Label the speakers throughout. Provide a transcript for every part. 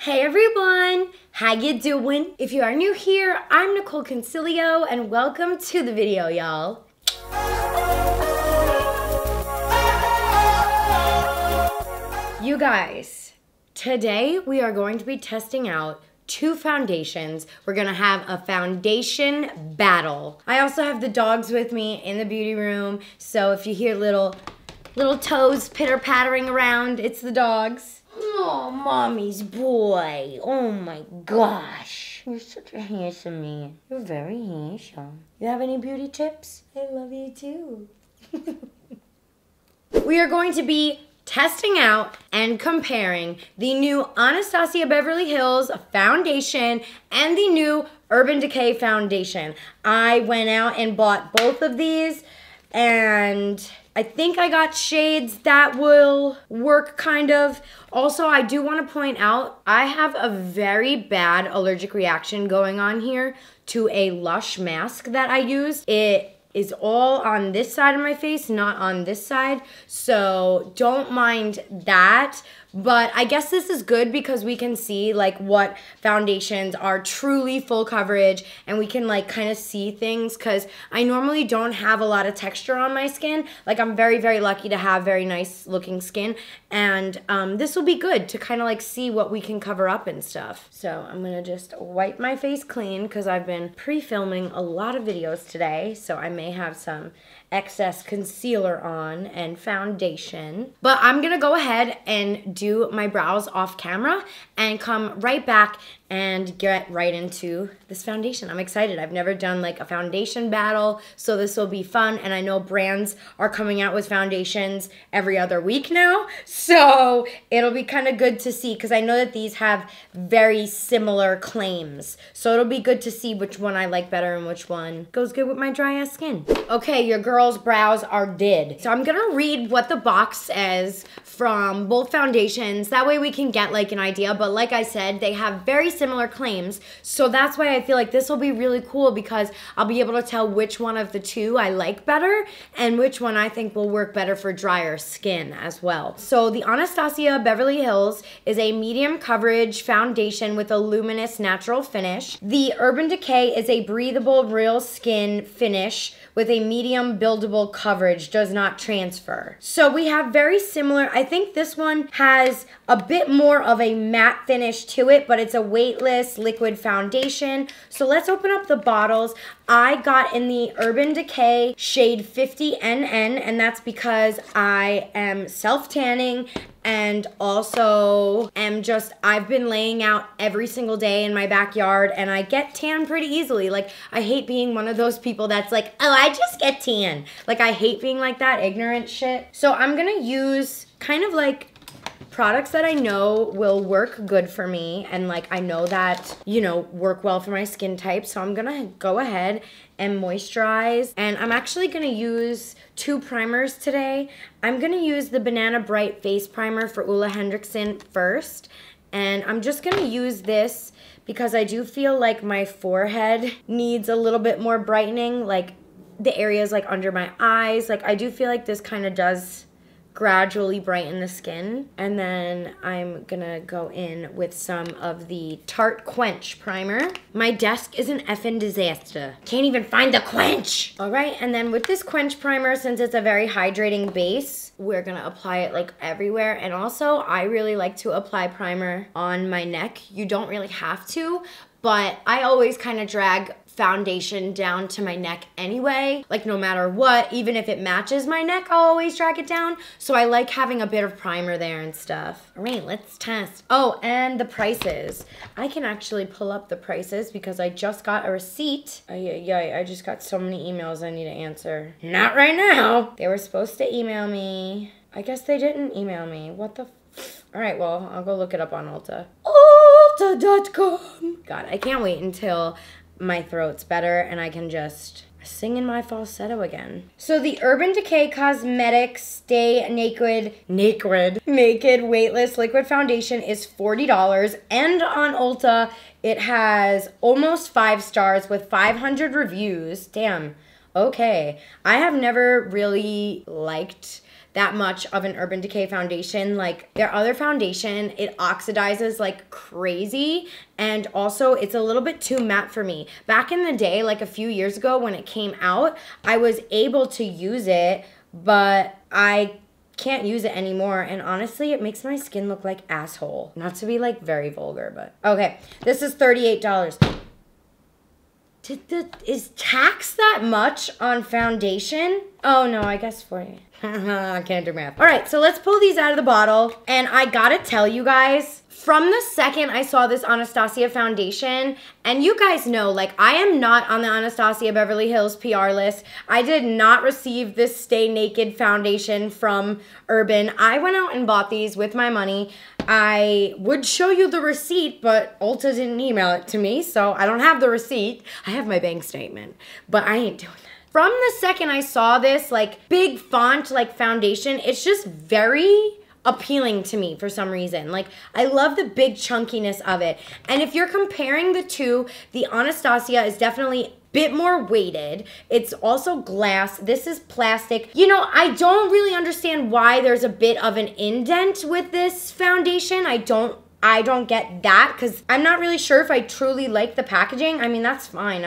Speaker 1: Hey everyone, how you doing? If you are new here, I'm Nicol Concilio and welcome to the video, y'all. You guys, today we are going to be testing out two foundations. We're gonna have a foundation battle. I also have the dogs with me in the beauty room, so if you hear little toes pitter-pattering around, it's the dogs. Oh, mommy's boy. Oh my gosh. You're such a handsome man. You're very handsome. You have any beauty tips? I love you too. We are going to be testing out and comparing the new Anastasia Beverly Hills foundation and the new Urban Decay foundation. I went out and bought both of these and I think I got shades that will work kind of. Also, I do want to point out, I have a very bad allergic reaction going on here to a Lush mask that I use. It is all on this side of my face, not on this side. So don't mind that. But I guess this is good because we can see like what foundations are truly full coverage and we can like kind of see things because I normally don't have a lot of texture on my skin. Like I'm very, very lucky to have very nice looking skin. And this will be good to kind of like see what we can cover up and stuff. So I'm gonna just wipe my face clean because I've been pre-filming a lot of videos today. So I may have some excess concealer on and foundation. But I'm gonna go ahead and do my brows off camera and come right back and get right into this foundation. I'm excited. I've never done like a foundation battle, so this will be fun. And I know brands are coming out with foundations every other week now, so it'll be kind of good to see because I know that these have very similar claims. So it'll be good to see which one I like better and which one goes good with my dry ass skin. Okay, your girl's brows are did. So I'm gonna read what the box says from both foundations. That way we can get like an idea, but like I said, they have very similar claims. So that's why I feel like this will be really cool because I'll be able to tell which one of the two I like better and which one I think will work better for drier skin as well. So the Anastasia Beverly Hills is a medium coverage foundation with a luminous natural finish. The Urban Decay is a breathable real skin finish with a medium buildable coverage, does not transfer. So we have very similar, I think this one has a bit more of a matte finish to it, but it's a weightless liquid foundation. So let's open up the bottles. I got in the Urban Decay shade 50NN, and that's because I am self-tanning and also I've been laying out every single day in my backyard and I get tan pretty easily. Like, I hate being one of those people that's like, oh, I just get tan. Like, I hate being like that ignorant shit. So I'm gonna use kind of like products that I know will work good for me and like I know that, you know, work well for my skin type. So I'm gonna go ahead and moisturize. And I'm actually gonna use two primers today. I'm gonna use the Banana Bright Face Primer for Ole Henriksen first. And I'm just gonna use this because I do feel like my forehead needs a little bit more brightening, like the areas like under my eyes. Like I do feel like this kind of does gradually brighten the skin. And then I'm gonna go in with some of the Tarte Quench Primer. My desk is an effing disaster. Can't even find the quench. All right, and then with this Quench Primer, since it's a very hydrating base, we're gonna apply it like everywhere. And also, I really like to apply primer on my neck. You don't really have to, but I always kind of drag foundation down to my neck anyway, like no matter what, even if it matches my neck, I'll always drag it down. So I like having a bit of primer there and stuff. All right, let's test. Oh, and the prices. I can actually pull up the prices because I just got a receipt. I just got so many emails I need to answer. Not right now. They were supposed to email me. I guess they didn't email me. What the all right, well, I'll go look it up on Ulta. Ulta.com. God, I can't wait until my throat's better and I can just sing in my falsetto again. So the Urban Decay Cosmetics Stay Naked Weightless Liquid Foundation is $40, and on Ulta it has almost 5 stars with 500 reviews. Damn. Okay. I have never really liked that much of an Urban Decay foundation. Like their other foundation, it oxidizes like crazy, and also it's a little bit too matte for me. Back in the day, like a few years ago when it came out, I was able to use it, but I can't use it anymore, and honestly it makes my skin look like asshole. Not to be like very vulgar, but okay. This is $38. Is tax that much on foundation? Oh no, I guess 40. I can't do math. All right, so let's pull these out of the bottle, and I gotta tell you guys, from the second I saw this Anastasia foundation, and you guys know, like, I am not on the Anastasia Beverly Hills PR list. I did not receive this Stay Naked foundation from Urban. I went out and bought these with my money. I would show you the receipt, but Ulta didn't email it to me, so I don't have the receipt. I have my bank statement, but I ain't doing that. From the second I saw this, like, big font, like, foundation, it's just very appealing to me for some reason. Like, I love the big chunkiness of it. And if you're comparing the two, the Anastasia is definitely a bit more weighted. It's also glass. This is plastic. You know, I don't really understand why there's a bit of an indent with this foundation. I don't get that, because I'm not really sure if I truly like the packaging. I mean, that's fine.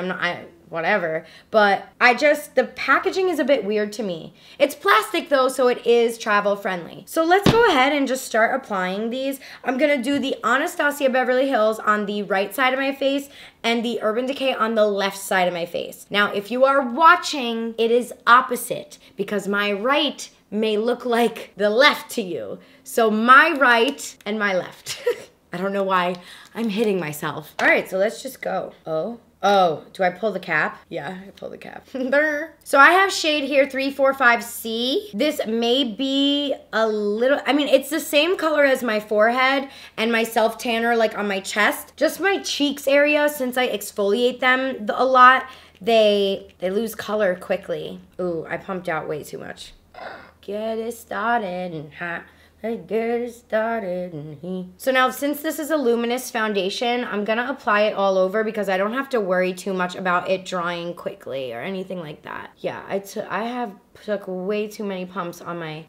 Speaker 1: Whatever. But the packaging is a bit weird to me. It's plastic though, so it is travel friendly. So let's go ahead and just start applying these. I'm gonna do the Anastasia Beverly Hills on the right side of my face and the Urban Decay on the left side of my face. Now, if you are watching, it is opposite, because my right may look like the left to you. So my right and my left. I don't know why I'm hitting myself. All right, so let's just go. Oh, do I pull the cap? Yeah, I pull the cap. So I have shade here, 345C. This may be a little, I mean, it's the same color as my forehead and my self-tanner, like on my chest. Just my cheeks area, since I exfoliate them a lot, they lose color quickly. Ooh, I pumped out way too much. Get it started and hot. Let's get it started. So now, since this is a luminous foundation, I'm gonna apply it all over because I don't have to worry too much about it drying quickly or anything like that. Yeah, I have took way too many pumps on my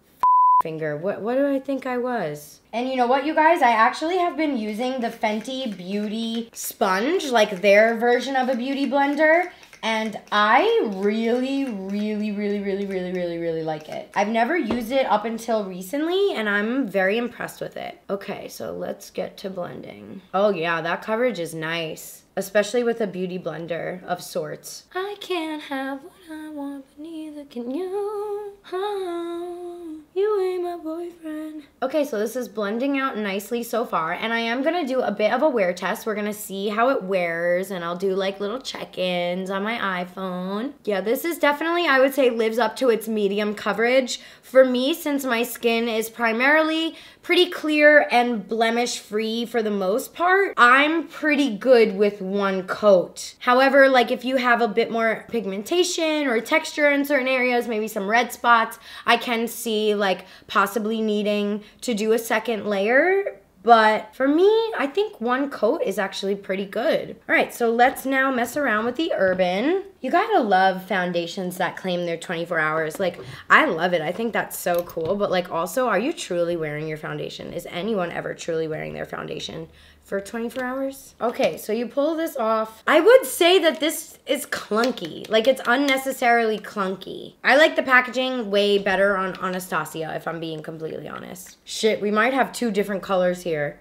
Speaker 1: finger. What do I think I was? And you know what, you guys? I actually have been using the Fenty Beauty sponge, like their version of a beauty blender. And I really like it. I've never used it up until recently, and I'm very impressed with it. Okay, so let's get to blending. Oh yeah, that coverage is nice, especially with a beauty blender of sorts. I can't have what I want, but neither can you. Oh, you ain't my boyfriend. Okay, so this is blending out nicely so far, and I am gonna do a bit of a wear test. We're gonna see how it wears, and I'll do like little check-ins on my iPhone. Yeah, this is definitely, I would say, lives up to its medium coverage. For me, since my skin is primarily pretty clear and blemish-free for the most part, I'm pretty good with one coat. However, like if you have a bit more pigmentation or texture in certain areas, maybe some red spots, I can see like possibly needing to do a second layer. But for me, I think one coat is actually pretty good. All right, so let's now mess around with the Urban. You gotta love foundations that claim their 24 hours. Like, I love it. I think that's so cool. But like also, are you truly wearing your foundation? Is anyone ever truly wearing their foundation for 24 hours? Okay, so you pull this off. I would say that this is clunky. Like, it's unnecessarily clunky. I like the packaging way better on Anastasia, if I'm being completely honest. Shit, we might have two different colors here.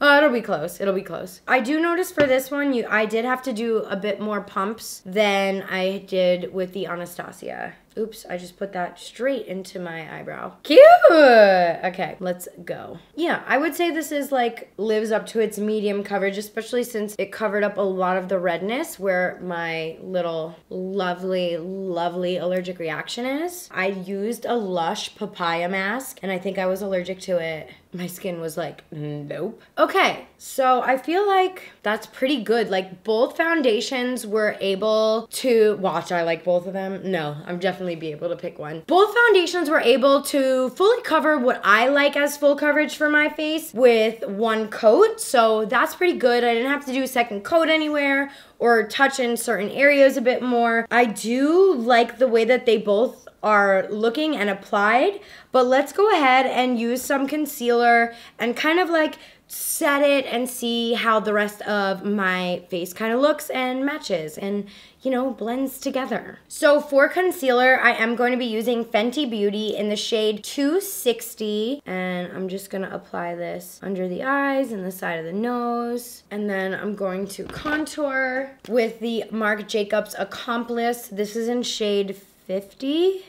Speaker 1: Oh, it'll be close. It'll be close. I do notice for this one, I did have to do a bit more pumps than I did with the Anastasia. Oops, I just put that straight into my eyebrow. Cute! Okay, let's go. Yeah, I would say this is like, lives up to its medium coverage, especially since it covered up a lot of the redness where my little lovely allergic reaction is. I used a Lush papaya mask, and I think I was allergic to it. My skin was like, nope. Okay, so I feel like that's pretty good. Like, both foundations were able to, watch, I like both of them. No, I'm definitely be able to pick one. Both foundations were able to fully cover what I like as full coverage for my face with one coat, so that's pretty good. I didn't have to do a second coat anywhere or touch in certain areas a bit more. I do like the way that they both are looking and applied, but let's go ahead and use some concealer and kind of like set it and see how the rest of my face kind of looks and matches and, you know, blends together. So for concealer, I am going to be using Fenty Beauty in the shade 260, and I'm just gonna apply this under the eyes and the side of the nose, and then I'm going to contour with the Marc Jacobs Accomplice. This is in shade 50.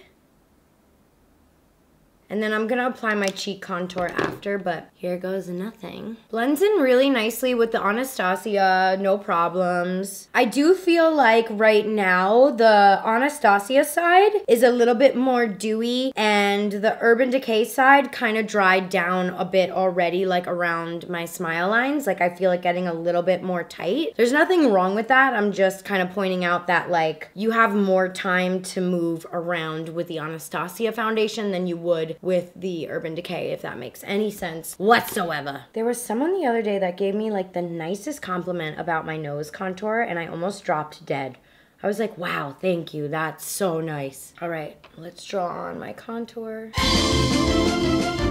Speaker 1: And then I'm gonna apply my cheek contour after, but here goes nothing. Blends in really nicely with the Anastasia, no problems. I do feel like right now the Anastasia side is a little bit more dewy and the Urban Decay side kind of dried down a bit already, like around my smile lines. Like I feel like getting a little bit more tight. There's nothing wrong with that. I'm just kind of pointing out that like you have more time to move around with the Anastasia foundation than you would with the Urban Decay, if that makes any sense whatsoever. There was someone the other day that gave me like the nicest compliment about my nose contour and I almost dropped dead. I was like, wow, thank you, that's so nice. All right, let's draw on my contour.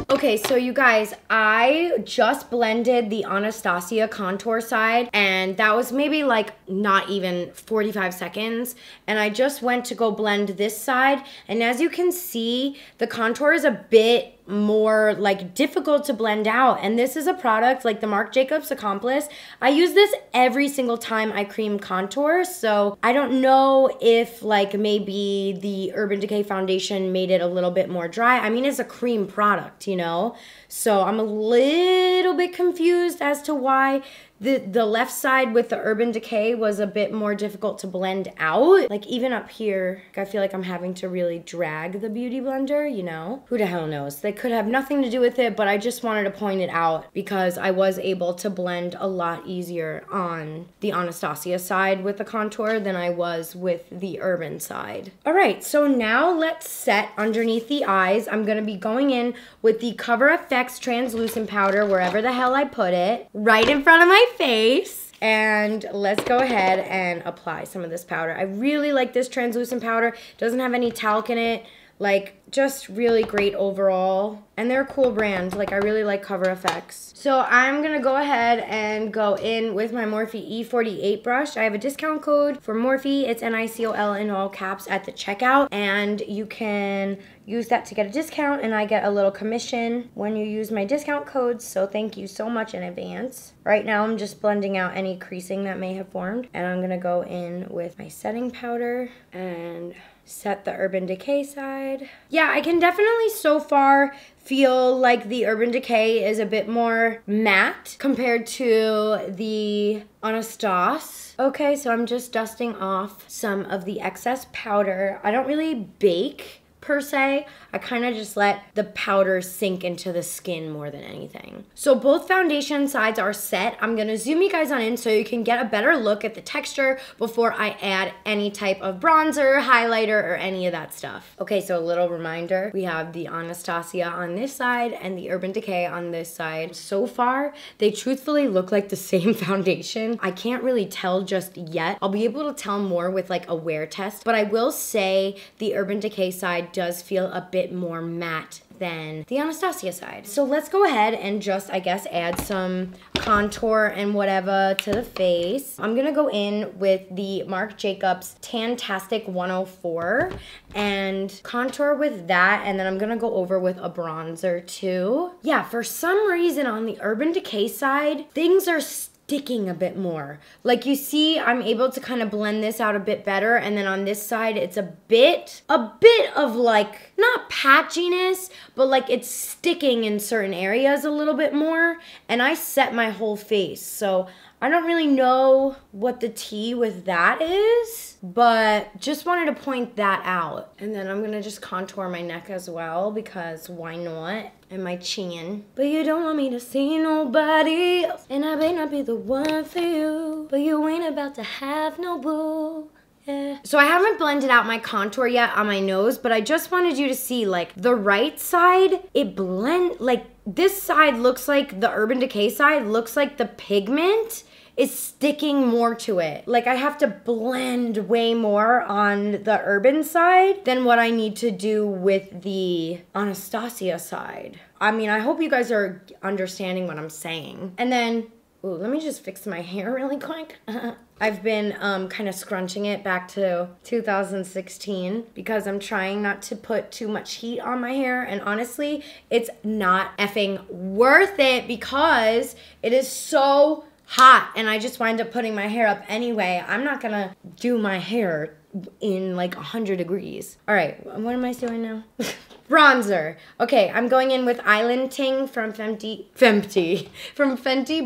Speaker 1: Okay, so you guys, I just blended the Anastasia contour side and that was maybe like not even 45 seconds. And I just went to go blend this side. And as you can see, the contour is a bit more like difficult to blend out. And this is a product like the Marc Jacobs Accomplice. I use this every single time I cream contour. So I don't know if like maybe the Urban Decay foundation made it a little bit more dry. I mean, it's a cream product, you know? So I'm a little bit confused as to why the left side with the Urban Decay was a bit more difficult to blend out. Like even up here, I feel like I'm having to really drag the Beauty Blender, you know? Who the hell knows? They could have nothing to do with it, but I just wanted to point it out because I was able to blend a lot easier on the Anastasia side with the contour than I was with the Urban side. All right, so now let's set underneath the eyes. I'm gonna be going in with the Coverfx translucent powder, wherever the hell I put it, right in front of my face. And let's go ahead and apply some of this powder. I really like this translucent powder. It doesn't have any talc in it. Like, just really great overall. And they're a cool brand. Like, I really like Coverfx. So I'm gonna go ahead and go in with my Morphe E48 brush. I have a discount code for Morphe. It's Nicol in all caps at the checkout. And you can use that to get a discount, and I get a little commission when you use my discount codes. So thank you so much in advance. Right now, I'm just blending out any creasing that may have formed. And I'm gonna go in with my setting powder and set the Urban Decay side. Yeah, I can definitely so far feel like the Urban Decay is a bit more matte compared to the Anastasia. Okay, so I'm just dusting off some of the excess powder. I don't really bake per se. I kind of just let the powder sink into the skin more than anything. So both foundation sides are set. I'm gonna zoom you guys on in so you can get a better look at the texture before I add any type of bronzer, highlighter, or any of that stuff. Okay, so a little reminder, we have the Anastasia on this side and the Urban Decay on this side. So far, they truthfully look like the same foundation. I can't really tell just yet. I'll be able to tell more with like a wear test, but I will say the Urban Decay side does feel a bit more matte than the Anastasia side. So let's go ahead and just, I guess, add some contour and whatever to the face. I'm gonna go in with the Marc Jacobs Tantastic 104 and contour with that, and then I'm gonna go over with a bronzer too. Yeah, for some reason on the Urban Decay side, things are sticking a bit more. Like you see, I'm able to kind of blend this out a bit better, and then on this side, it's a bit of like, not patchiness, but like it's sticking in certain areas a little bit more, and I set my whole face, so I don't really know what the tea with that is, but just wanted to point that out. And then I'm gonna just contour my neck as well, because why not? And my chin. But you don't want me to see nobody else, and I may not be the one for you, but you ain't about to have no boo. Yeah. So I haven't blended out my contour yet on my nose, but I just wanted you to see like the right side, it this side looks like the Urban Decay side looks like the pigment is sticking more to it. Like I have to blend way more on the Urban side than what I need to do with the Anastasia side. I mean, I hope you guys are understanding what I'm saying. And then, ooh, let me just fix my hair really quick. I've been kind of scrunching it back to 2016 because I'm trying not to put too much heat on my hair. And honestly, it's not effing worth it because it is so hot and I just wind up putting my hair up anyway. I'm not gonna do my hair in like 100 degrees. All right, what am I doing now? Bronzer. Okay, I'm going in with Island Ting from Fenty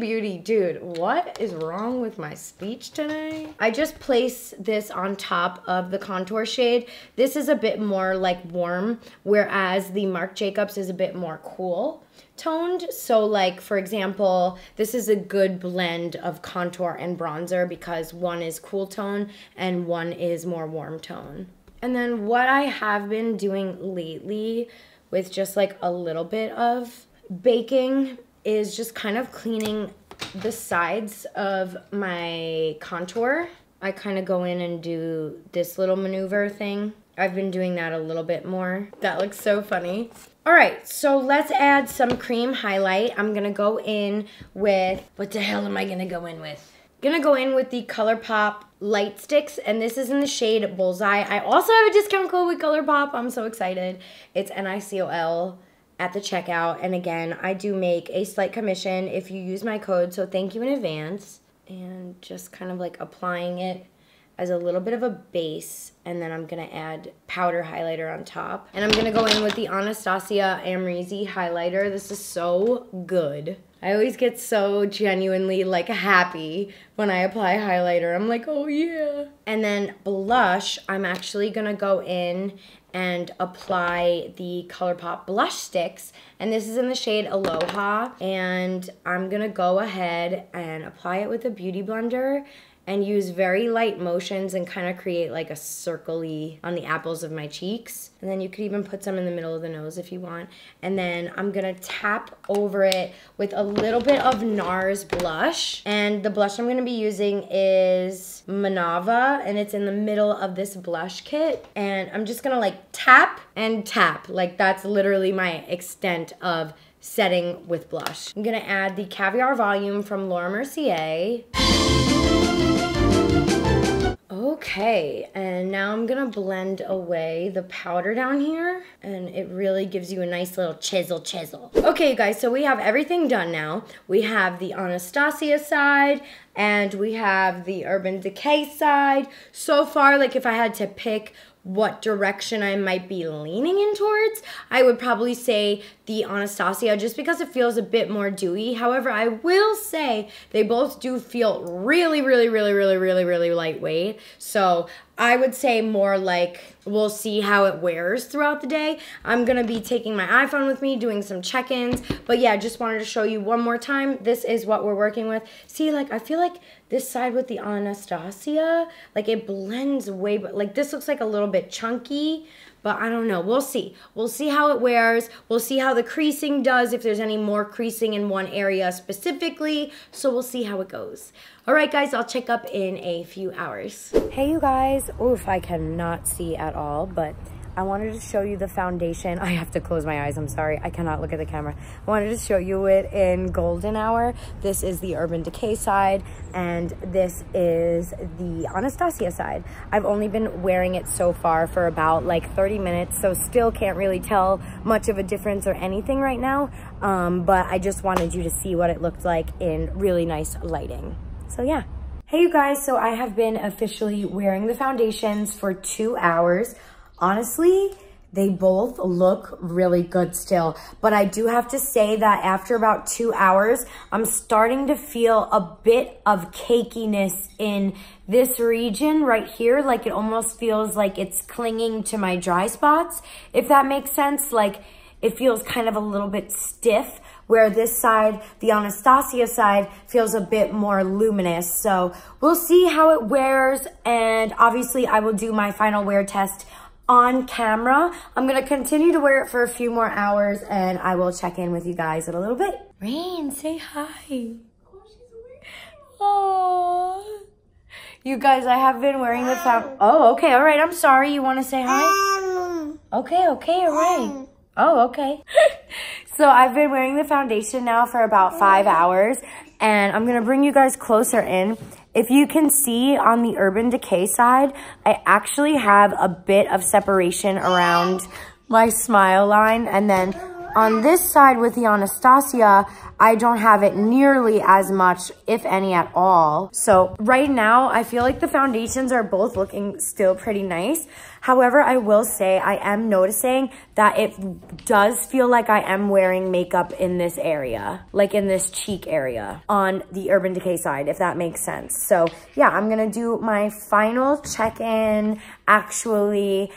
Speaker 1: Beauty. Dude, what is wrong with my speech today? I just place this on top of the contour shade. This is a bit more like warm, whereas the Marc Jacobs is a bit more cool toned. So like, for example, this is a good blend of contour and bronzer because one is cool tone and one is more warm tone. And then what I have been doing lately with just like a little bit of baking is just kind of cleaning the sides of my contour. I kind of go in and do this little maneuver thing. I've been doing that a little bit more. That looks so funny. All right, so let's add some cream highlight. I'm gonna go in with, what the hell am I gonna go in with? Gonna go in with the Colourpop Light Sticks, and this is in the shade Bullseye. I also have a discount code with Colourpop. I'm so excited. It's NICOL at the checkout, and again, I do make a slight commission if you use my code, so thank you in advance. And just kind of like applying it as a little bit of a base, and then I'm gonna add powder highlighter on top. And I'm gonna go in with the Anastasia Amrezy highlighter. This is so good. I always get so genuinely like happy when I apply highlighter. I'm like, oh yeah. And then blush, I'm actually gonna go in and apply the Colourpop blush sticks. And this is in the shade Aloha. And I'm gonna go ahead and apply it with a beauty blender and use very light motions and kind of create like a circle-y on the apples of my cheeks. And then you could even put some in the middle of the nose if you want. And then I'm gonna tap over it with a little bit of NARS blush. And the blush I'm gonna be using is Manava, and it's in the middle of this blush kit. And I'm just gonna like tap and tap. Like that's literally my extent of setting with blush. I'm gonna add the Caviar Volume from Laura Mercier. Okay, and now I'm gonna blend away the powder down here, and it really gives you a nice little chisel. Okay, you guys, so we have everything done now. We have the Anastasia side, and we have the Urban Decay side. So far, like if I had to pick what direction I might be leaning in towards, I would probably say the Anastasia just because it feels a bit more dewy. However, I will say they both do feel really lightweight. So I would say more like we'll see how it wears throughout the day. I'm gonna be taking my iPhone with me, doing some check-ins. But yeah, just wanted to show you one more time. This is what we're working with. See, like I feel like this side with the Anastasia, like it blends way, but like this looks like a little bit chunky, but I don't know. We'll see. We'll see how it wears. We'll see how the creasing does, if there's any more creasing in one area specifically. So we'll see how it goes. All right, guys, I'll check up in a few hours. Hey, you guys. Oof, I cannot see at all, but I wanted to show you the foundation. I have to close my eyes, I'm sorry. I cannot look at the camera. I wanted to show you it in golden hour. This is the Urban Decay side, and this is the Anastasia side. I've only been wearing it so far for about like 30 minutes, so still can't really tell much of a difference or anything right now, but I just wanted you to see what it looked like in really nice lighting. So yeah. Hey you guys, so I have been officially wearing the foundations for 2 hours. Honestly, they both look really good still, but I do have to say that after about 2 hours, I'm starting to feel a bit of cakiness in this region right here. Like it almost feels like it's clinging to my dry spots, if that makes sense. Like it feels kind of a little bit stiff, where this side, the Anastasia side, feels a bit more luminous. So we'll see how it wears, and obviously I will do my final wear test on camera. I'm gonna continue to wear it for a few more hours and I will check in with you guys in a little bit. Rain, say hi. Oh, you guys, I have been wearing the oh, okay, all right, I'm sorry. You wanna say hi? Okay, all right. Oh, okay. So I've been wearing the foundation now for about 5 hours and I'm gonna bring you guys closer in. If you can see on the Urban Decay side, I actually have a bit of separation around my smile line. And then on this side with the Anastasia, I don't have it nearly as much, if any at all. So right now, I feel like the foundations are both looking still pretty nice. However, I will say I am noticing that it does feel like I am wearing makeup in this area, like in this cheek area on the Urban Decay side, if that makes sense. So yeah, I'm gonna do my final check-in actually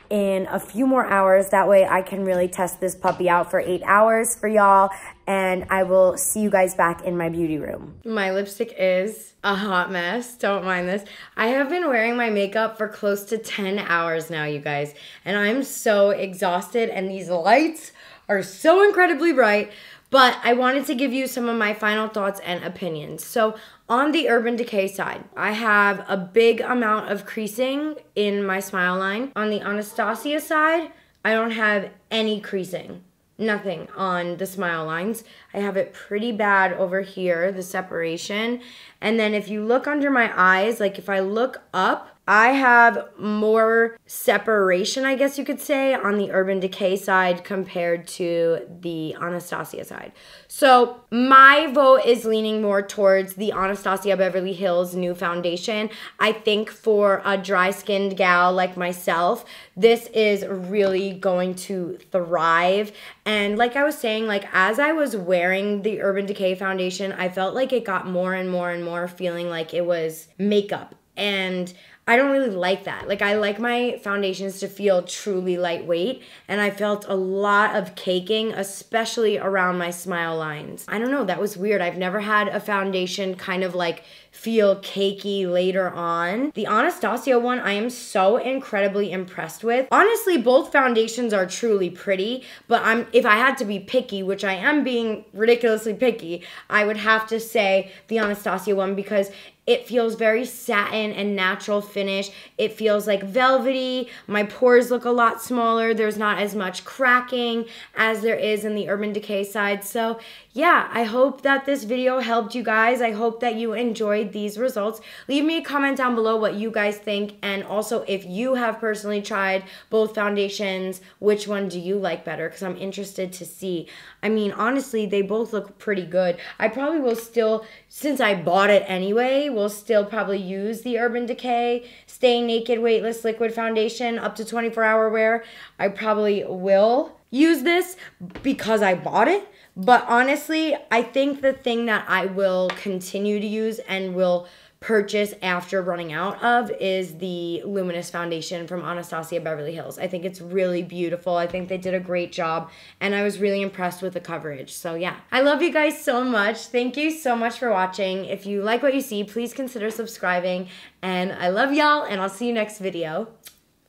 Speaker 1: in a few more hours. That way I can really test this puppy out for 8 hours for y'all, and I will see you guys back in my beauty room. My lipstick is a hot mess, don't mind this. I have been wearing my makeup for close to 10 hours now, you guys, and I'm so exhausted and these lights are so incredibly bright, but I wanted to give you some of my final thoughts and opinions. So on the Urban Decay side, I have a big amount of creasing in my smile line. On the Anastasia side, I don't have any creasing. Nothing on the smile lines. I have it pretty bad over here, the separation. And then if you look under my eyes, like if I look up, I have more separation, I guess you could say, on the Urban Decay side compared to the Anastasia side. So my vote is leaning more towards the Anastasia Beverly Hills new foundation. I think for a dry-skinned gal like myself, this is really going to thrive. And like I was saying, like as I was wearing the Urban Decay foundation, I felt like it got more and more and more feeling like it was makeup. And I don't really like that. Like I like my foundations to feel truly lightweight, and I felt a lot of caking, especially around my smile lines. I don't know, that was weird. I've never had a foundation kind of like feel cakey later on. The Anastasia one I am so incredibly impressed with. Honestly, both foundations are truly pretty, but if I had to be picky, which I am being ridiculously picky, I would have to say the Anastasia one because it feels very satin and natural finish. It feels like velvety. My pores look a lot smaller. There's not as much cracking as there is in the Urban Decay side. So yeah, I hope that this video helped you guys. I hope that you enjoyed these results. Leave me a comment down below what you guys think. And also if you have personally tried both foundations, which one do you like better? Because I'm interested to see. I mean, honestly, they both look pretty good. I probably will still, since I bought it anyway, will still probably use the Urban Decay Stay Naked Weightless Liquid Foundation up to 24-hour wear. I probably will use this because I bought it. But honestly, I think the thing that I will continue to use and will purchase after running out of is the Luminous Foundation from Anastasia Beverly Hills. I think it's really beautiful. I think they did a great job, and I was really impressed with the coverage. So yeah, I love you guys so much. Thank you so much for watching. If you like what you see, please consider subscribing, and I love y'all, and I'll see you next video.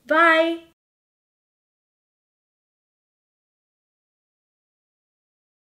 Speaker 1: Bye!